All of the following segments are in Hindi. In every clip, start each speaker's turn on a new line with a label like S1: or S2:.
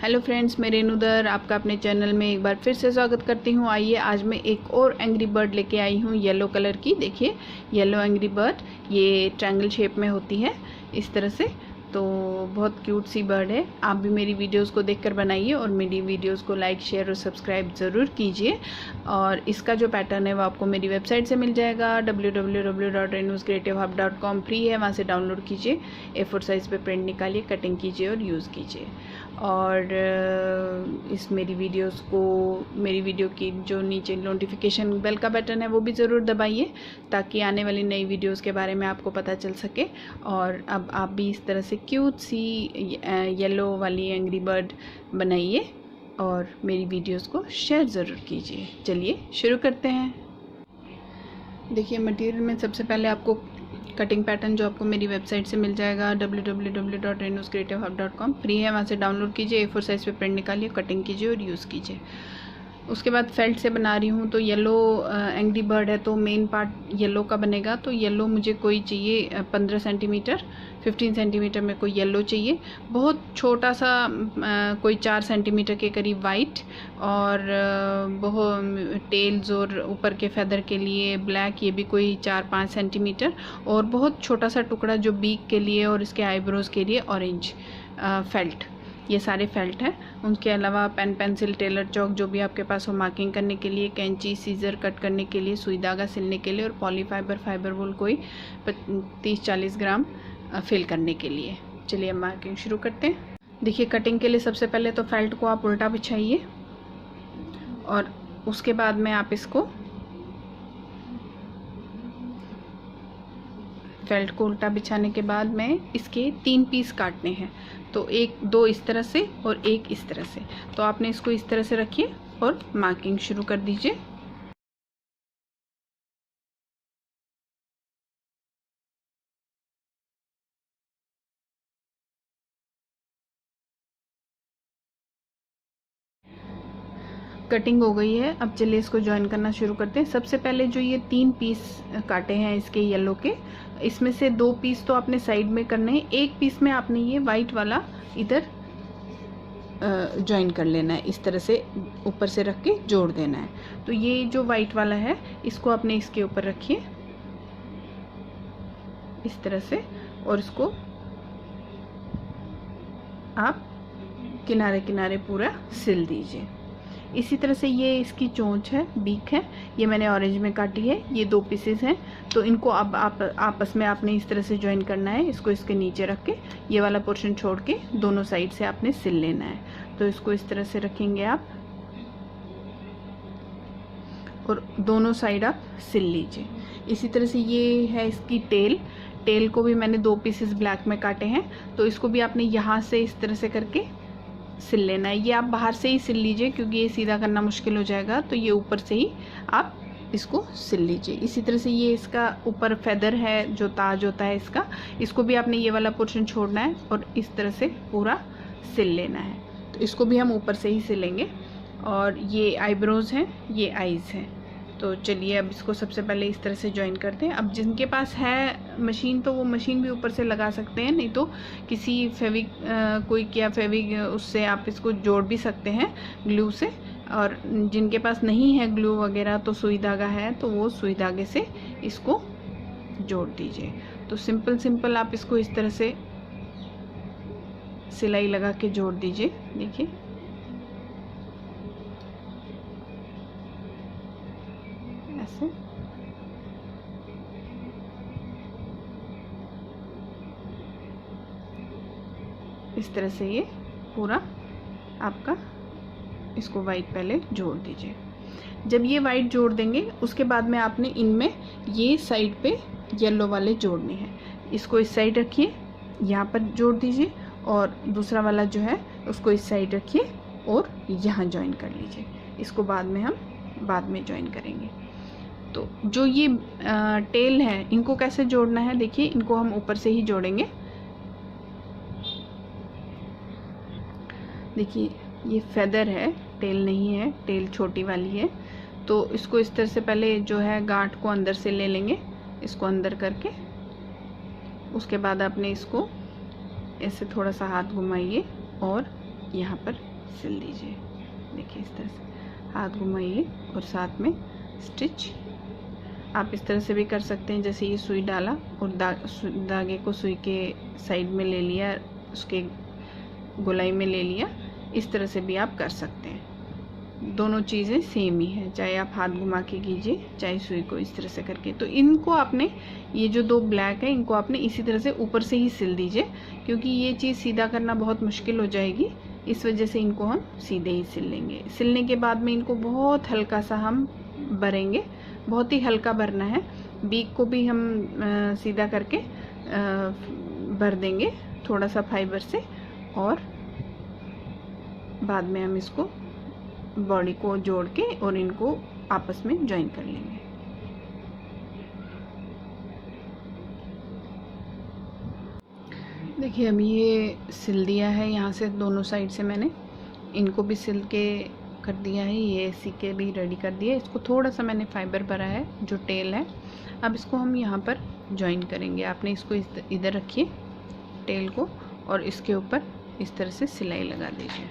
S1: हेलो फ्रेंड्स, मैं रेणुदर आपका अपने चैनल में एक बार फिर से स्वागत करती हूँ। आइए आज मैं एक और एंग्री बर्ड लेके आई हूँ येलो कलर की। देखिए येलो एंग्री बर्ड, ये ट्रायंगल शेप में होती है इस तरह से। तो बहुत क्यूट सी बर्ड है। आप भी मेरी वीडियोस को देखकर बनाइए और मेरी वीडियोस को लाइक शेयर और सब्सक्राइब ज़रूर कीजिए। और इसका जो पैटर्न है वो आपको मेरी वेबसाइट से मिल जाएगा www.renuscreativehub.com। फ्री है, वहाँ से डाउनलोड कीजिए, A4 साइज़ पे प्रिंट निकालिए, कटिंग कीजिए और यूज़ कीजिए। और इस मेरी वीडियो की जो नीचे नोटिफिकेशन बेल का बटन है वो भी ज़रूर दबाइए, ताकि आने वाली नई वीडियोस के बारे में आपको पता चल सके। और अब आप भी इस तरह से क्यूट सी येलो वाली एंग्री बर्ड बनाइए और मेरी वीडियोस को शेयर ज़रूर कीजिए। चलिए शुरू करते हैं। देखिए मटेरियल में सबसे पहले आपको कटिंग पैटर्न जो आपको मेरी वेबसाइट से मिल जाएगा www.renuscreativehub.com। फ्री है, वहाँ से डाउनलोड कीजिए, A4 साइज़ पे प्रिंट निकालिए, कटिंग कीजिए और यूज़ कीजिए। उसके बाद फेल्ट से बना रही हूँ। तो येलो एंग्री बर्ड है तो मेन पार्ट येलो का बनेगा। तो येलो मुझे कोई चाहिए 15 सेंटीमीटर, 15 सेंटीमीटर में कोई येलो चाहिए। बहुत छोटा सा कोई 4 सेंटीमीटर के करीब वाइट, और बहुत टेल्स और ऊपर के फेदर के लिए ब्लैक, ये भी कोई 4-5 सेंटीमीटर। और बहुत छोटा सा टुकड़ा जो बीक के लिए और इसके आईब्रोज़ के लिए ऑरेंज फेल्ट। ये सारे फेल्ट है। उनके अलावा पेन, पेंसिल, टेलर चौक जो भी आपके पास हो, मार्किंग करने के लिए, कैंची, सीज़र कट करने के लिए, सुई धागा सिलने के लिए, और पॉलीफाइबर फाइबर वूल कोई 30-40 ग्राम फिल करने के लिए। चलिए मार्किंग शुरू करते हैं। देखिए कटिंग के लिए सबसे पहले तो फेल्ट को आप उल्टा बिछाइए, और उसके बाद में आप इसको फेल्ट को उल्टा बिछाने के बाद में इसके 3 पीस काटने हैं। तो दो इस तरह से और एक इस तरह से। तो आपने इसको इस तरह से रखिए और मार्किंग शुरू कर दीजिए। कटिंग हो गई है, अब चलिए इसको ज्वाइन करना शुरू करते हैं। सबसे पहले जो ये 3 पीस काटे हैं इसके येलो के, इसमें से 2 पीस तो आपने साइड में करने हैं। एक पीस में आपने ये वाइट वाला इधर ज्वाइन कर लेना है, इस तरह से ऊपर से रख के जोड़ देना है। तो ये जो वाइट वाला है इसको आपने इसके ऊपर रखिए इस तरह से, और इसको आप किनारे किनारे पूरा सिल दीजिए। इसी तरह से ये इसकी चोंच है, बीक है, ये मैंने ऑरेंज में काटी है। ये 2 पीसेस हैं, तो इनको अब आप आपस में आपने इस तरह से ज्वाइन करना है। इसको इसके नीचे रख के ये वाला पोर्शन छोड़ के दोनों साइड से आपने सिल लेना है। तो इसको इस तरह से रखेंगे आप, और दोनों साइड आप सिल लीजिए। इसी तरह से ये है इसकी टेल को भी मैंने 2 पीसेस ब्लैक में काटे हैं। तो इसको भी आपने यहाँ से इस तरह से करके सिल लेना है। ये आप बाहर से ही सिल लीजिए, क्योंकि ये सीधा करना मुश्किल हो जाएगा। तो ये ऊपर से ही आप इसको सिल लीजिए। इसी तरह से ये इसका ऊपर फेदर है, जो ताज होता है इसका, इसको भी आपने ये वाला पोर्शन छोड़ना है और इस तरह से पूरा सिल लेना है। तो इसको भी हम ऊपर से ही सिलेंगे। और ये आईब्रोज़ हैं, ये आईज़ हैं। तो चलिए अब इसको सबसे पहले इस तरह से ज्वाइन करते हैं। अब जिनके पास है मशीन तो वो मशीन भी ऊपर से लगा सकते हैं, नहीं तो किसी क्विक या फेविक उससे आप इसको जोड़ भी सकते हैं ग्लू से। और जिनके पास नहीं है ग्लू वगैरह तो सुई धागा है, तो वो सुई धागे से इसको जोड़ दीजिए। तो सिंपल आप इसको इस तरह से सिलाई लगा के जोड़ दीजिए। देखिए ऐसे। इस तरह से ये पूरा आपका, इसको वाइट पहले जोड़ दीजिए। जब ये वाइट जोड़ देंगे उसके बाद में आपने इनमें ये साइड पे येलो वाले जोड़ने हैं। इसको इस साइड रखिए, यहाँ पर जोड़ दीजिए, और दूसरा वाला जो है उसको इस साइड रखिए और यहाँ ज्वाइन कर लीजिए। इसको बाद में ज्वाइन करेंगे। तो जो ये टेल है इनको कैसे जोड़ना है, देखिए इनको हम ऊपर से ही जोड़ेंगे। देखिए ये फेदर है, टेल नहीं है, टेल छोटी वाली है। तो इसको इस तरह से पहले जो है गांठ को अंदर से ले लेंगे, इसको अंदर करके। उसके बाद आपने इसको ऐसे थोड़ा सा हाथ घुमाइए और यहाँ पर सिल दीजिए। देखिए इस तरह से हाथ घुमाइए और साथ में स्टिच। आप इस तरह से भी कर सकते हैं, जैसे ये सुई डाला और धागे को सुई के साइड में ले लिया, उसके गोलाई में ले लिया, इस तरह से भी आप कर सकते हैं। दोनों चीज़ें सेम ही है, चाहे आप हाथ घुमा के कीजिए चाहे सुई को इस तरह से करके। तो इनको आपने, ये जो दो ब्लैक है इनको आपने इसी तरह से ऊपर से ही सिल दीजिए, क्योंकि ये चीज़ सीधा करना बहुत मुश्किल हो जाएगी, इस वजह से इनको हम सीधे ही सिल लेंगे। सिलने के बाद में इनको बहुत हल्का सा हम भरेंगे, बहुत ही हल्का भरना है। बीक को भी हम सीधा करके भर देंगे थोड़ा सा फाइबर से, और बाद में हम इसको बॉडी को जोड़ के और इनको आपस में ज्वाइन कर लेंगे। देखिए अब ये सिल दिया है, यहाँ से दोनों साइड से मैंने इनको भी सिल के कर दिया है, ये सी के भी रेडी कर दिया। इसको थोड़ा सा मैंने फाइबर भरा है जो टेल है। अब इसको हम यहाँ पर ज्वाइन करेंगे। आपने इसको इधर रखिए टेल को, और इसके ऊपर इस तरह से सिलाई लगा दीजिए।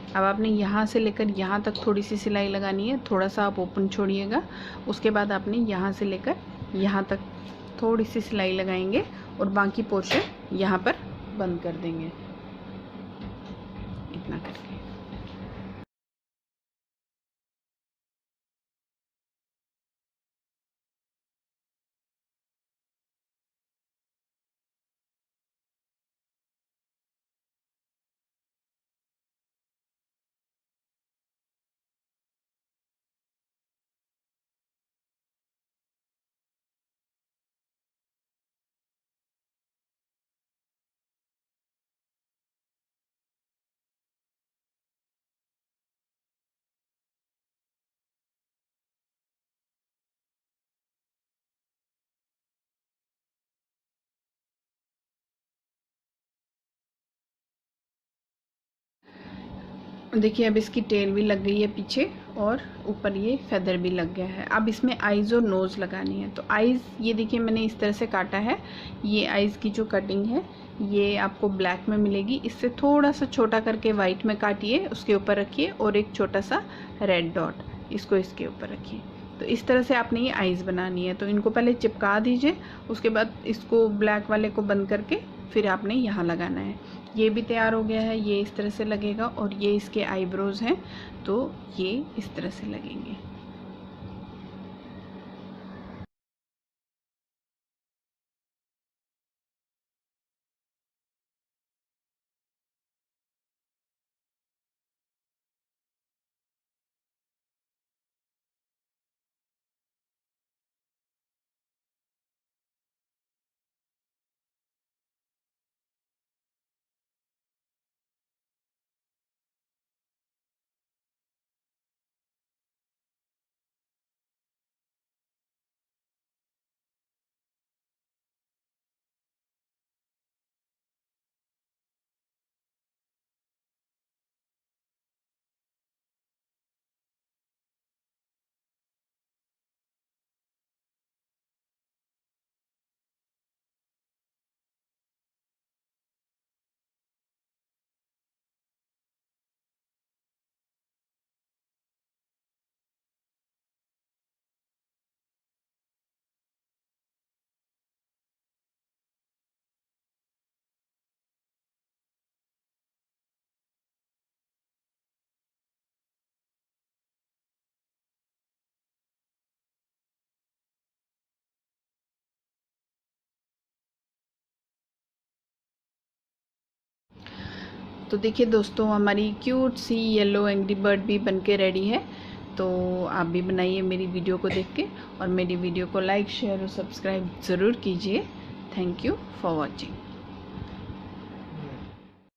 S1: अब आपने यहाँ से लेकर यहाँ तक थोड़ी सी सिलाई लगानी है, थोड़ा सा आप ओपन छोड़िएगा। उसके बाद आपने यहाँ से लेकर यहाँ तक थोड़ी सी सिलाई लगाएंगे और बाकी पोर्शन यहाँ पर बंद कर देंगे, इतना करके। देखिए अब इसकी टेल भी लग गई है पीछे, और ऊपर ये फेदर भी लग गया है। अब इसमें आइज़ और नोज़ लगानी है। तो आइज़ ये देखिए मैंने इस तरह से काटा है। ये आइज़ की जो कटिंग है ये आपको ब्लैक में मिलेगी। इससे थोड़ा सा छोटा करके वाइट में काटिए, उसके ऊपर रखिए, और एक छोटा सा रेड डॉट इसको इसके ऊपर रखिए। तो इस तरह से आपने ये आइज़ बनानी है। तो इनको पहले चिपका दीजिए, उसके बाद इसको ब्लैक वाले को बंद करके फिर आपने यहाँ लगाना है। ये भी तैयार हो गया है, ये इस तरह से लगेगा, और ये इसके आईब्रोज हैं तो ये इस तरह से लगेंगे। तो देखिए दोस्तों, हमारी क्यूट सी येलो एंग्री बर्ड भी बनके रेडी है। तो आप भी बनाइए मेरी वीडियो को देख के, और मेरी वीडियो को लाइक, शेयर और सब्सक्राइब ज़रूर कीजिए। Thank you for watching.